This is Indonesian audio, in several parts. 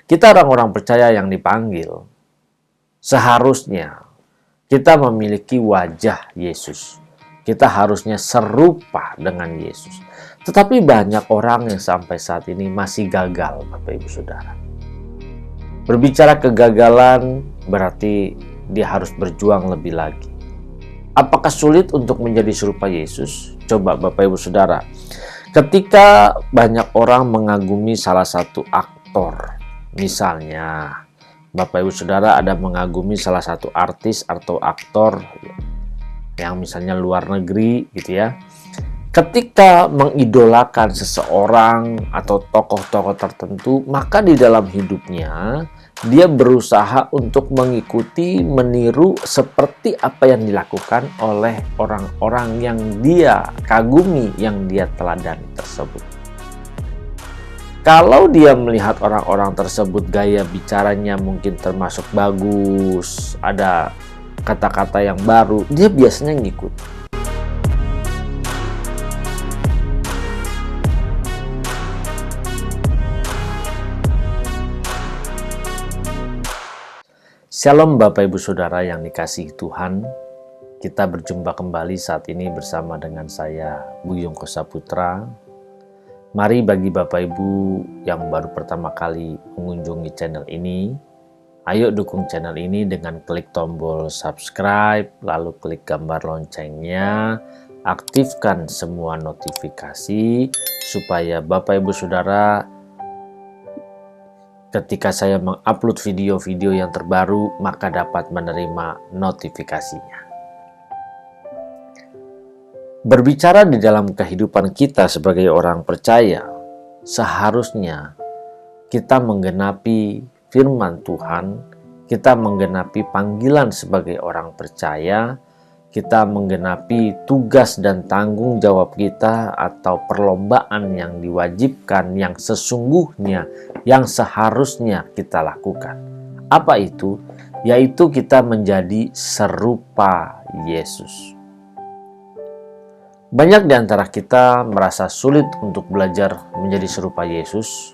Kita orang-orang percaya yang dipanggil, seharusnya kita memiliki wajah Yesus. Kita harusnya serupa dengan Yesus. Tetapi banyak orang yang sampai saat ini masih gagal, Bapak Ibu Saudara. Berbicara kegagalan berarti dia harus berjuang lebih lagi. Apakah sulit untuk menjadi serupa Yesus? Coba Bapak Ibu Saudara, ketika banyak orang mengagumi salah satu aktor, misalnya Bapak Ibu Saudara ada mengagumi salah satu artis atau aktor yang misalnya luar negeri gitu ya. Ketika mengidolakan seseorang atau tokoh-tokoh tertentu, maka di dalam hidupnya dia berusaha untuk mengikuti, meniru seperti apa yang dilakukan oleh orang-orang yang dia kagumi, yang dia teladani tersebut. Kalau dia melihat orang-orang tersebut gaya bicaranya mungkin termasuk bagus, ada kata-kata yang baru, dia biasanya ngikut. Shalom Bapak Ibu Saudara yang dikasihi Tuhan. Kita berjumpa kembali saat ini bersama dengan saya, Buyung Kosaputra. Mari bagi Bapak Ibu yang baru pertama kali mengunjungi channel ini, ayo dukung channel ini dengan klik tombol subscribe, lalu klik gambar loncengnya, aktifkan semua notifikasi supaya Bapak Ibu Saudara ketika saya mengupload video-video yang terbaru maka dapat menerima notifikasinya. Berbicara di dalam kehidupan kita sebagai orang percaya, seharusnya kita menggenapi firman Tuhan, kita menggenapi panggilan sebagai orang percaya, kita menggenapi tugas dan tanggung jawab kita atau perlombaan yang diwajibkan, yang sesungguhnya, yang seharusnya kita lakukan. Apa itu? Yaitu kita menjadi serupa Yesus. Banyak di antara kita merasa sulit untuk belajar menjadi serupa Yesus.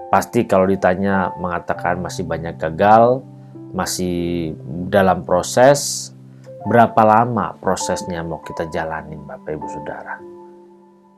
Pasti kalau ditanya mengatakan masih banyak gagal, masih dalam proses. Berapa lama prosesnya mau kita jalanin Bapak Ibu Saudara?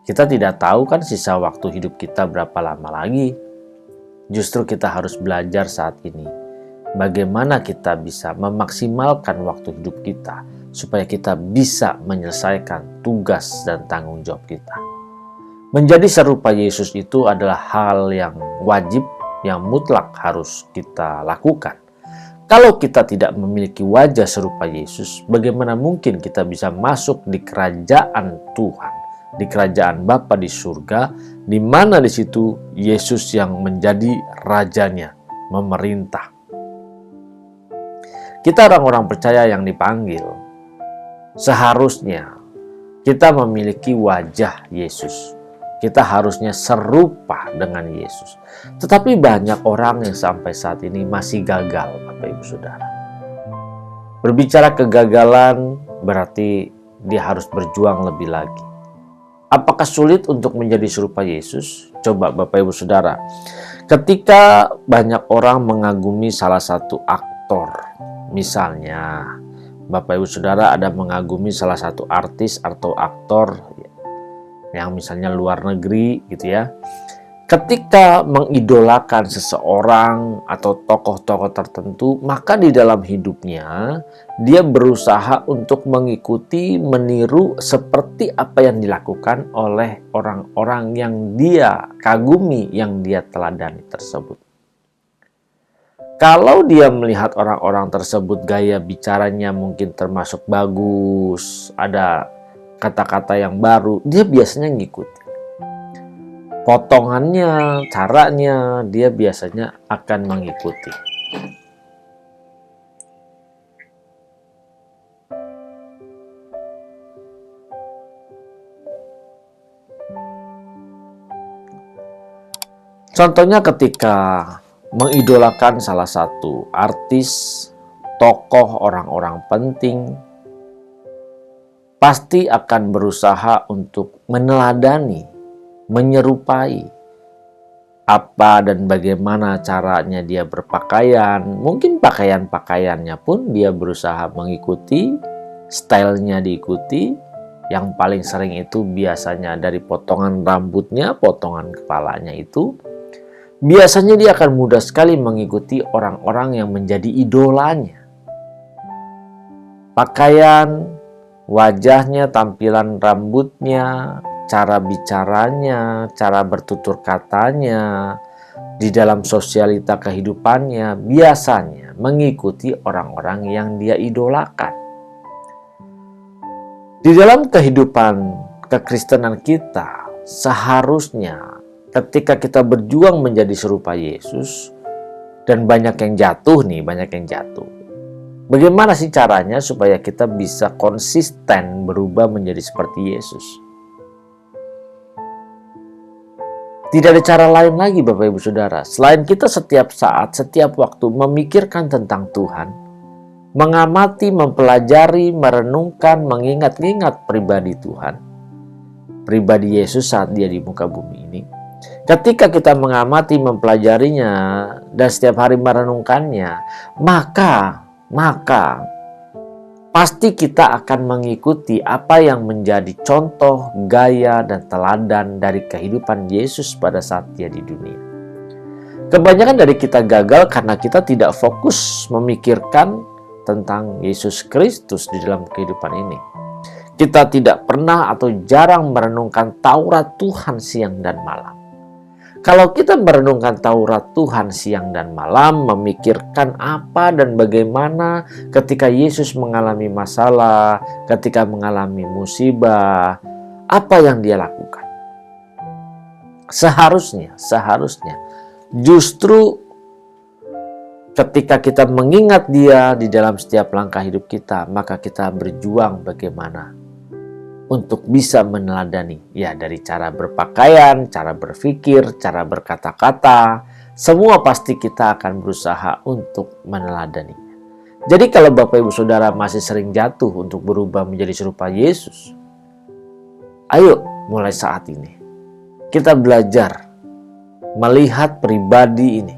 Kita tidak tahu kan sisa waktu hidup kita berapa lama lagi. Justru kita harus belajar saat ini. Bagaimana kita bisa memaksimalkan waktu hidup kita supaya kita bisa menyelesaikan tugas dan tanggung jawab kita. Menjadi serupa Yesus itu adalah hal yang wajib, yang mutlak harus kita lakukan. Kalau kita tidak memiliki wajah serupa Yesus, bagaimana mungkin kita bisa masuk di kerajaan Tuhan, di kerajaan Bapa di surga, di mana di situ Yesus yang menjadi rajanya, memerintah. Kita orang-orang percaya yang dipanggil, seharusnya kita memiliki wajah Yesus. Kita harusnya serupa dengan Yesus. Tetapi banyak orang yang sampai saat ini masih gagal, Bapak Ibu Saudara. Berbicara kegagalan berarti dia harus berjuang lebih lagi. Apakah sulit untuk menjadi serupa Yesus? Coba Bapak Ibu Saudara, ketika banyak orang mengagumi salah satu aktor, misalnya Bapak Ibu Saudara ada mengagumi salah satu artis atau aktor yang misalnya luar negeri gitu ya. Ketika mengidolakan seseorang atau tokoh-tokoh tertentu, maka di dalam hidupnya dia berusaha untuk mengikuti, meniru seperti apa yang dilakukan oleh orang-orang yang dia kagumi, yang dia teladani tersebut. Kalau dia melihat orang-orang tersebut gaya bicaranya mungkin termasuk bagus, ada kata-kata yang baru, dia biasanya ngikut. Potongannya, caranya, dia biasanya akan mengikuti. Contohnya ketika mengidolakan salah satu artis, tokoh, orang-orang penting, pasti akan berusaha untuk meneladani, menyerupai apa dan bagaimana caranya dia berpakaian. Mungkin pakaian-pakaiannya pun dia berusaha mengikuti, stylenya diikuti. Yang paling sering itu biasanya dari potongan rambutnya, potongan kepalanya itu. Biasanya dia akan mudah sekali mengikuti orang-orang yang menjadi idolanya. Pakaian, wajahnya, tampilan rambutnya, cara bicaranya, cara bertutur katanya, di dalam sosialita kehidupannya biasanya mengikuti orang-orang yang dia idolakan. Di dalam kehidupan kekristenan kita, seharusnya ketika kita berjuang menjadi serupa Yesus, dan banyak yang jatuh nih, banyak yang jatuh. Bagaimana sih caranya supaya kita bisa konsisten berubah menjadi seperti Yesus? Tidak ada cara lain lagi Bapak Ibu Saudara, selain kita setiap saat, setiap waktu memikirkan tentang Tuhan, mengamati, mempelajari, merenungkan, mengingat-ingat pribadi Tuhan, pribadi Yesus saat dia di muka bumi ini. Ketika kita mengamati, mempelajarinya, dan setiap hari merenungkannya, maka pasti kita akan mengikuti apa yang menjadi contoh, gaya, dan teladan dari kehidupan Yesus pada saat dia di dunia. Kebanyakan dari kita gagal karena kita tidak fokus memikirkan tentang Yesus Kristus di dalam kehidupan ini. Kita tidak pernah atau jarang merenungkan Taurat Tuhan siang dan malam. Kalau kita merenungkan Taurat Tuhan siang dan malam, memikirkan apa dan bagaimana ketika Yesus mengalami masalah, ketika mengalami musibah, apa yang dia lakukan. Seharusnya justru ketika kita mengingat dia di dalam setiap langkah hidup kita, maka kita berjuang bagaimana untuk bisa meneladani, ya, dari cara berpakaian, cara berpikir, cara berkata-kata, semua pasti kita akan berusaha untuk meneladani. Jadi kalau Bapak Ibu Saudara masih sering jatuh untuk berubah menjadi serupa Yesus, ayo mulai saat ini kita belajar melihat pribadi ini,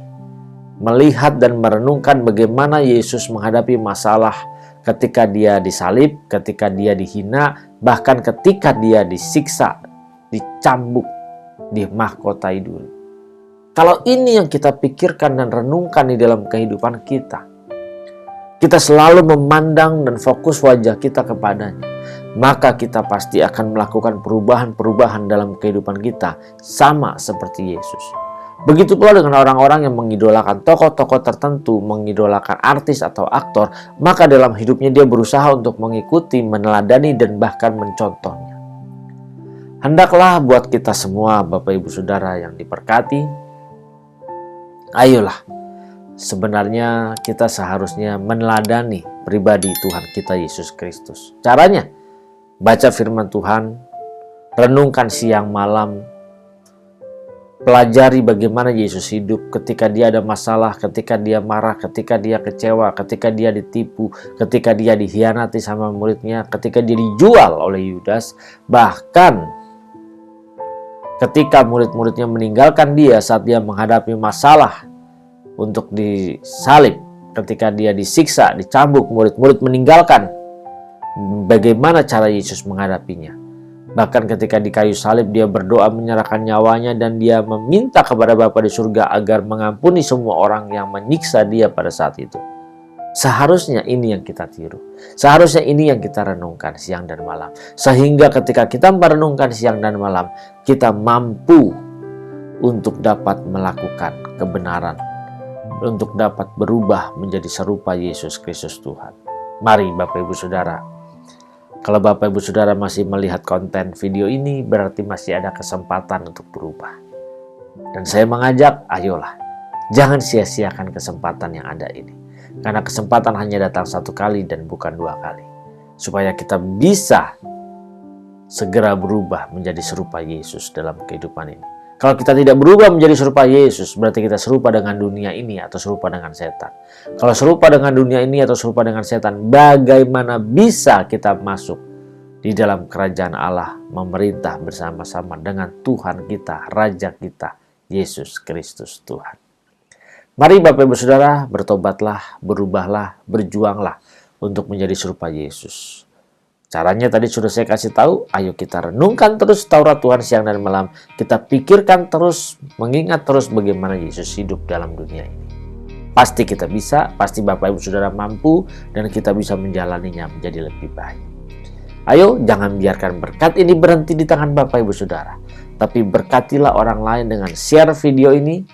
melihat dan merenungkan bagaimana Yesus menghadapi masalah ketika dia disalib, ketika dia dihina, bahkan ketika dia disiksa, dicambuk, dimahkotai dulu. Kalau ini yang kita pikirkan dan renungkan di dalam kehidupan kita, kita selalu memandang dan fokus wajah kita kepadanya, maka kita pasti akan melakukan perubahan-perubahan dalam kehidupan kita sama seperti Yesus. Begitu pula dengan orang-orang yang mengidolakan tokoh-tokoh tertentu, mengidolakan artis atau aktor, maka dalam hidupnya dia berusaha untuk mengikuti, meneladani, dan bahkan mencontohnya. Hendaklah buat kita semua, Bapak Ibu Saudara yang diberkati, ayolah, sebenarnya kita seharusnya meneladani pribadi Tuhan kita Yesus Kristus. Caranya, baca firman Tuhan, renungkan siang malam, pelajari bagaimana Yesus hidup ketika dia ada masalah, ketika dia marah, ketika dia kecewa, ketika dia ditipu, ketika dia dikhianati sama muridnya, ketika dia dijual oleh Yudas, bahkan ketika murid-muridnya meninggalkan dia saat dia menghadapi masalah untuk disalib, ketika dia disiksa, dicambuk, murid-murid meninggalkan. Bagaimana cara Yesus menghadapinya? Bahkan ketika di kayu salib dia berdoa menyerahkan nyawanya dan dia meminta kepada Bapa di surga agar mengampuni semua orang yang menyiksa dia pada saat itu. Seharusnya ini yang kita tiru. Seharusnya ini yang kita renungkan siang dan malam. Sehingga ketika kita merenungkan siang dan malam, kita mampu untuk dapat melakukan kebenaran, untuk dapat berubah menjadi serupa Yesus Kristus Tuhan. Mari Bapak Ibu Saudara, kalau Bapak Ibu Saudara masih melihat konten video ini, berarti masih ada kesempatan untuk berubah. Dan saya mengajak, ayolah, jangan sia-siakan kesempatan yang ada ini. Karena kesempatan hanya datang satu kali dan bukan dua kali. Supaya kita bisa segera berubah menjadi serupa Yesus dalam kehidupan ini. Kalau kita tidak berubah menjadi serupa Yesus, berarti kita serupa dengan dunia ini atau serupa dengan setan. Kalau serupa dengan dunia ini atau serupa dengan setan, bagaimana bisa kita masuk di dalam kerajaan Allah, memerintah bersama-sama dengan Tuhan kita, Raja kita, Yesus Kristus Tuhan. Mari Bapak Ibu Saudara, bertobatlah, berubahlah, berjuanglah untuk menjadi serupa Yesus. Caranya tadi sudah saya kasih tahu, ayo kita renungkan terus Taurat Tuhan siang dan malam. Kita pikirkan terus, mengingat terus bagaimana Yesus hidup dalam dunia ini. Pasti kita bisa, pasti Bapak Ibu Saudara mampu, dan kita bisa menjalaninya menjadi lebih baik. Ayo, jangan biarkan berkat ini berhenti di tangan Bapak Ibu Saudara. Tapi berkatilah orang lain dengan share video ini,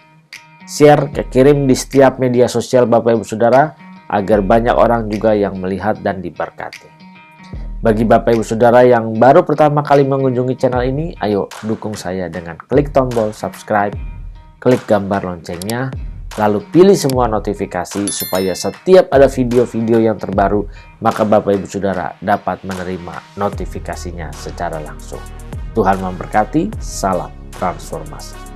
share, kirim di setiap media sosial Bapak Ibu Saudara, agar banyak orang juga yang melihat dan diberkati. Bagi Bapak Ibu Saudara yang baru pertama kali mengunjungi channel ini, ayo dukung saya dengan klik tombol subscribe, klik gambar loncengnya, lalu pilih semua notifikasi supaya setiap ada video-video yang terbaru, maka Bapak Ibu Saudara dapat menerima notifikasinya secara langsung. Tuhan memberkati, salam transformasi.